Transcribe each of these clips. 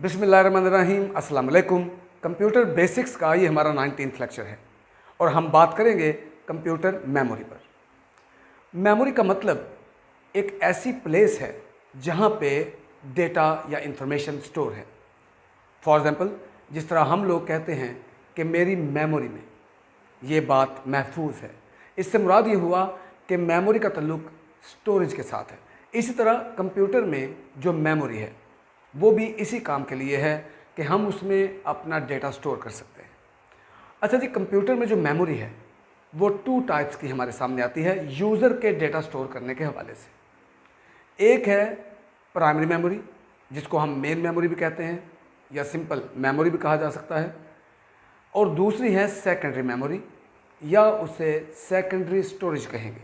बिस्मिल्लाहिर्रहमानिर्रहीम, अस्सलाम वालेकुम। कंप्यूटर बेसिक्स का ये हमारा 19th लेक्चर है और हम बात करेंगे कंप्यूटर मेमोरी पर। मेमोरी का मतलब एक ऐसी प्लेस है जहाँ पे डेटा या इंफॉर्मेशन स्टोर है। फॉर एग्ज़ाम्पल, जिस तरह हम लोग कहते हैं कि मेरी मेमोरी में ये बात महफूज है, इससे मुराद ये हुआ कि मेमोरी का ताल्लुक स्टोरेज के साथ है। इसी तरह कंप्यूटर में जो मेमोरी है वो भी इसी काम के लिए है कि हम उसमें अपना डेटा स्टोर कर सकते हैं। अच्छा जी, कंप्यूटर में जो मेमोरी है वो 2 टाइप्स की हमारे सामने आती है यूज़र के डेटा स्टोर करने के हवाले से। एक है प्राइमरी मेमोरी, जिसको हम मेन मेमोरी भी कहते हैं या सिंपल मेमोरी भी कहा जा सकता है, और दूसरी है सेकेंडरी मेमोरी या उसे सेकेंडरी स्टोरेज कहेंगे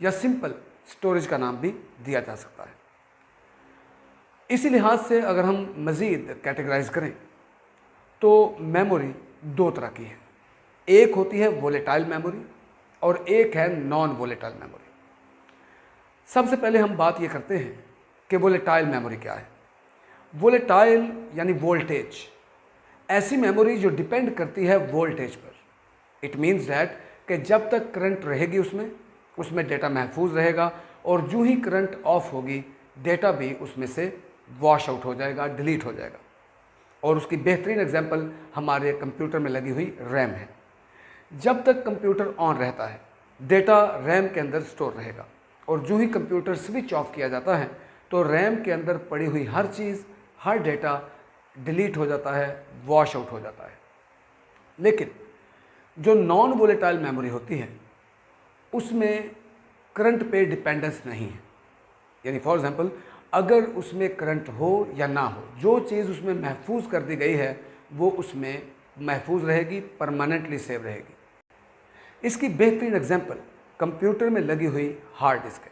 या सिंपल स्टोरेज का नाम भी दिया जा सकता है। इसी लिहाज से अगर हम मज़ीद कैटेगराइज करें तो मेमोरी 2 तरह की है। एक होती है वोलेटाइल मेमोरी और एक है नॉन वोलेटाइल मेमोरी। सबसे पहले हम बात ये करते हैं कि वोलेटाइल मेमोरी क्या है। वोलेटाइल यानी वोल्टेज, ऐसी मेमोरी जो डिपेंड करती है वोल्टेज पर। इट मीन्स दैट कि जब तक करंट रहेगी उसमें डेटा महफूज रहेगा, और जो ही करंट ऑफ होगी डेटा भी उसमें से वॉश आउट हो जाएगा, डिलीट हो जाएगा। और उसकी बेहतरीन एग्जांपल हमारे कंप्यूटर में लगी हुई रैम है। जब तक कंप्यूटर ऑन रहता है डेटा रैम के अंदर स्टोर रहेगा, और जो ही कंप्यूटर स्विच ऑफ किया जाता है तो रैम के अंदर पड़ी हुई हर चीज़, हर डेटा डिलीट हो जाता है, वॉश आउट हो जाता है। लेकिन जो नॉन वोलेटाइल मेमोरी होती है उसमें करंट पे डिपेंडेंस नहीं है। यानी फॉर एग्जांपल, अगर उसमें करंट हो या ना हो, जो चीज़ उसमें महफूज कर दी गई है वो उसमें महफूज रहेगी, परमानेंटली सेव रहेगी। इसकी बेहतरीन एग्जांपल कंप्यूटर में लगी हुई हार्ड डिस्क है,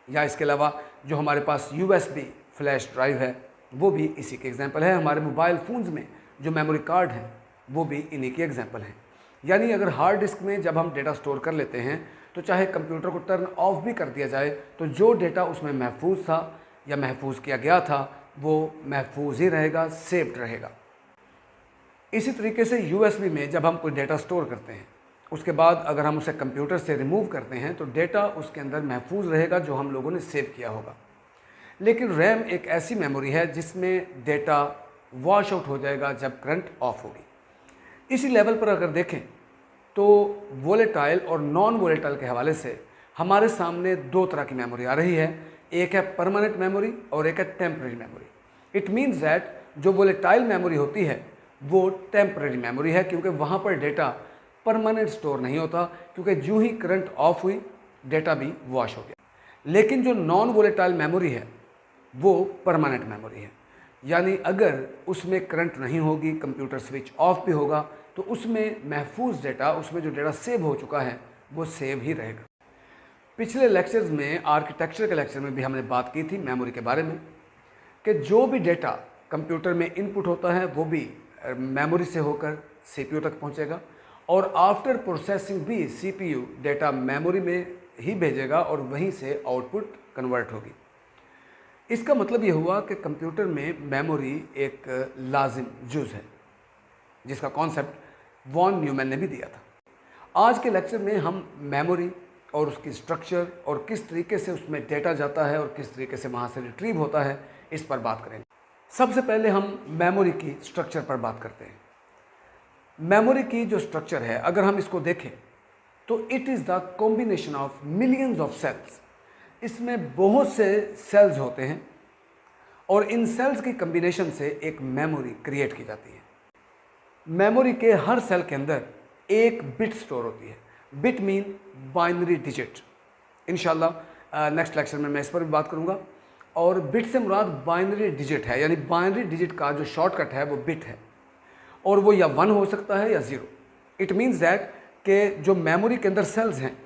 या इसके अलावा जो हमारे पास USB फ्लैश ड्राइव है वो भी इसी की एग्जांपल है। हमारे मोबाइल फ़ोन्स में जो मेमोरी कार्ड हैं वो भी इन्हीं की एग्जांपल हैं। यानी अगर हार्ड डिस्क में जब हम डेटा स्टोर कर लेते हैं तो चाहे कंप्यूटर को टर्न ऑफ भी कर दिया जाए तो जो डेटा उसमें महफूज था या महफूज किया गया था वो महफूज ही रहेगा, सेव्ड रहेगा। इसी तरीके से USB में जब हम कोई डेटा स्टोर करते हैं उसके बाद अगर हम उसे कंप्यूटर से रिमूव करते हैं तो डेटा उसके अंदर महफूज रहेगा जो हम लोगों ने सेव किया होगा। लेकिन रैम एक ऐसी मेमोरी है जिसमें डेटा वॉश आउट हो जाएगा जब करंट ऑफ होगी। इसी लेवल पर अगर देखें तो वोलेटाइल और नॉन वोलेटाइल के हवाले से हमारे सामने 2 तरह की मेमोरी आ रही है। एक है परमानेंट मेमोरी और एक है temporary memory. It means that जो वोलेटाइल मेमोरी होती है वो टेम्परेरी मेमोरी है, क्योंकि वहाँ पर डेटा परमानेंट स्टोर नहीं होता, क्योंकि जो ही करंट ऑफ हुई डेटा भी वॉश हो गया। लेकिन जो नॉन वोलेटाइल मेमोरी है वो परमानेंट मेमोरी है, यानी अगर उसमें करंट नहीं होगी, कंप्यूटर स्विच ऑफ भी होगा तो उसमें महफूज डेटा, उसमें जो डेटा सेव हो चुका है वो सेव ही रहेगा। पिछले लेक्चर्स में, आर्किटेक्चर के लेक्चर में भी हमने बात की थी मेमोरी के बारे में कि जो भी डेटा कंप्यूटर में इनपुट होता है वो भी मेमोरी से होकर CPU तक पहुंचेगा, और आफ्टर प्रोसेसिंग भी CPU डेटा मेमोरी में ही भेजेगा और वहीं से आउटपुट कन्वर्ट होगी। इसका मतलब ये हुआ कि कंप्यूटर में मेमोरी एक लाजिम जुज़ है, जिसका कॉन्सेप्ट वॉन न्यूमैन ने भी दिया था। आज के लेक्चर में हम मेमोरी और उसकी स्ट्रक्चर और किस तरीके से उसमें डेटा जाता है और किस तरीके से वहाँ से रिट्रीव होता है इस पर बात करेंगे। सबसे पहले हम मेमोरी की स्ट्रक्चर पर बात करते हैं। मेमोरी की जो स्ट्रक्चर है अगर हम इसको देखें तो it is the combination of millions of cells. इसमें बहुत से सेल्स होते हैं और इन सेल्स की कम्बिनेशन से एक मेमोरी क्रिएट की जाती है। मेमोरी के हर सेल के अंदर एक बिट स्टोर होती है। Bit mean binary digit. इंशाल्लाह नेक्स्ट लेक्चर में मैं इस पर भी बात करूंगा। और बिट से मुराद बाइनरी डिजिट है, यानी बाइनरी डिजिट का जो शॉर्टकट है वो बिट है, और वो या 1 हो सकता है या 0। इट मीन्स दैट कि जो मेमोरी के अंदर सेल्स हैं,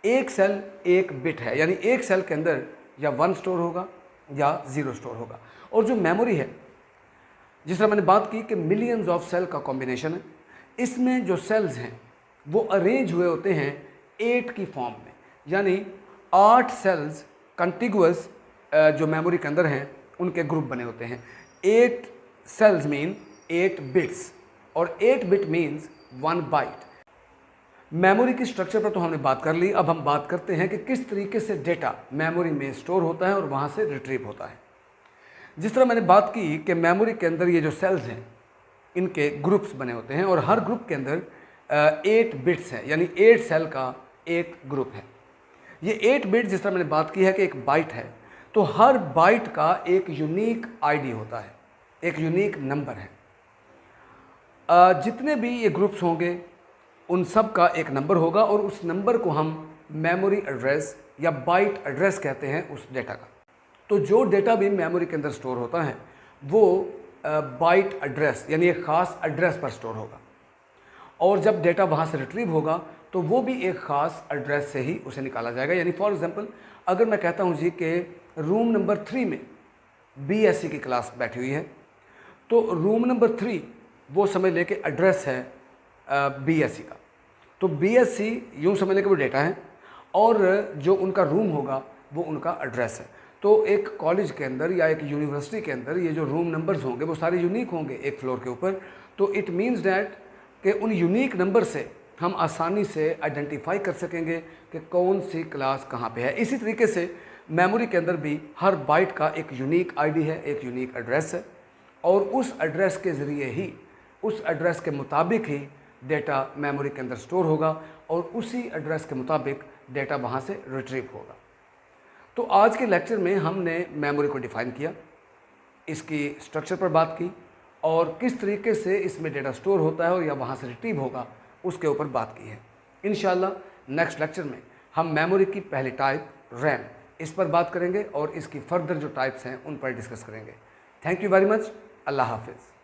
एक सेल एक बिट है, यानी एक सेल के अंदर या 1 स्टोर होगा या 0 स्टोर होगा। और जो मेमोरी है, जिस तरह मैंने बात की कि मिलियंस ऑफ सेल का कॉम्बिनेशन है, इसमें जो सेल्स हैं वो अरेंज हुए होते हैं 8 की फॉर्म में, यानी 8 सेल्स कंटिगुअस जो मेमोरी के अंदर हैं उनके ग्रुप बने होते हैं। 8 cells mean 8 bits और 8 bit means 1 byte। मेमोरी की स्ट्रक्चर पर तो हमने बात कर ली। अब हम बात करते हैं कि किस तरीके से डेटा मेमोरी में स्टोर होता है और वहाँ से रिट्रीव होता है। जिस तरह मैंने बात की कि मेमोरी के अंदर ये जो सेल्स हैं इनके ग्रुप्स बने होते हैं और हर ग्रुप के अंदर 8 बिट्स हैं, यानी 8 सेल का एक ग्रुप है। ये 8 बिट जिस तरह मैंने बात की है कि एक बाइट है, तो हर बाइट का एक यूनिक आईडी होता है, एक यूनिक नंबर है। जितने भी ये ग्रुप्स होंगे उन सब का एक नंबर होगा और उस नंबर को हम मेमोरी एड्रेस या बाइट एड्रेस कहते हैं उस डेटा का। तो जो डेटा भी मेमोरी के अंदर स्टोर होता है वो बाइट एड्रेस यानी एक ख़ास एड्रेस पर स्टोर होगा और जब डेटा वहाँ से रिट्रीव होगा तो वो भी एक ख़ास एड्रेस से ही उसे निकाला जाएगा। यानी फॉर एग्जांपल अगर मैं कहता हूँ जी कि रूम नंबर 3 में BSc की क्लास बैठी हुई है, तो रूम नंबर 3 वो समझ ले कि एड्रेस है BSc का। तो BSc यूँ समझ ले कि वो डेटा है और जो उनका रूम होगा वो उनका एड्रेस है। तो एक कॉलेज के अंदर या एक यूनिवर्सिटी के अंदर ये जो रूम नंबर्स होंगे वो सारे यूनिक होंगे एक फ्लोर के ऊपर। तो इट मीन्स डैट कि उन यूनिक नंबर से हम आसानी से आइडेंटिफाई कर सकेंगे कि कौन सी क्लास कहाँ पे है। इसी तरीके से मेमोरी के अंदर भी हर बाइट का एक यूनिक आईडी है, एक यूनिक एड्रेस है और उस एड्रेस के ज़रिए ही, उस एड्रेस के मुताबिक ही डेटा मेमोरी के अंदर स्टोर होगा और उसी एड्रेस के मुताबिक डेटा वहाँ से रिट्रीव होगा। तो आज के लेक्चर में हमने मेमोरी को डिफ़ाइन किया, इसकी स्ट्रक्चर पर बात की और किस तरीके से इसमें डेटा स्टोर होता है और या वहाँ से रिट्रीव होगा उसके ऊपर बात की है। इंशाल्लाह नेक्स्ट लेक्चर में हम मेमोरी की पहली टाइप रैम इस पर बात करेंगे और इसकी फर्दर जो टाइप्स हैं उन पर डिस्कस करेंगे। Thank you very much. अल्लाह हाफिज़।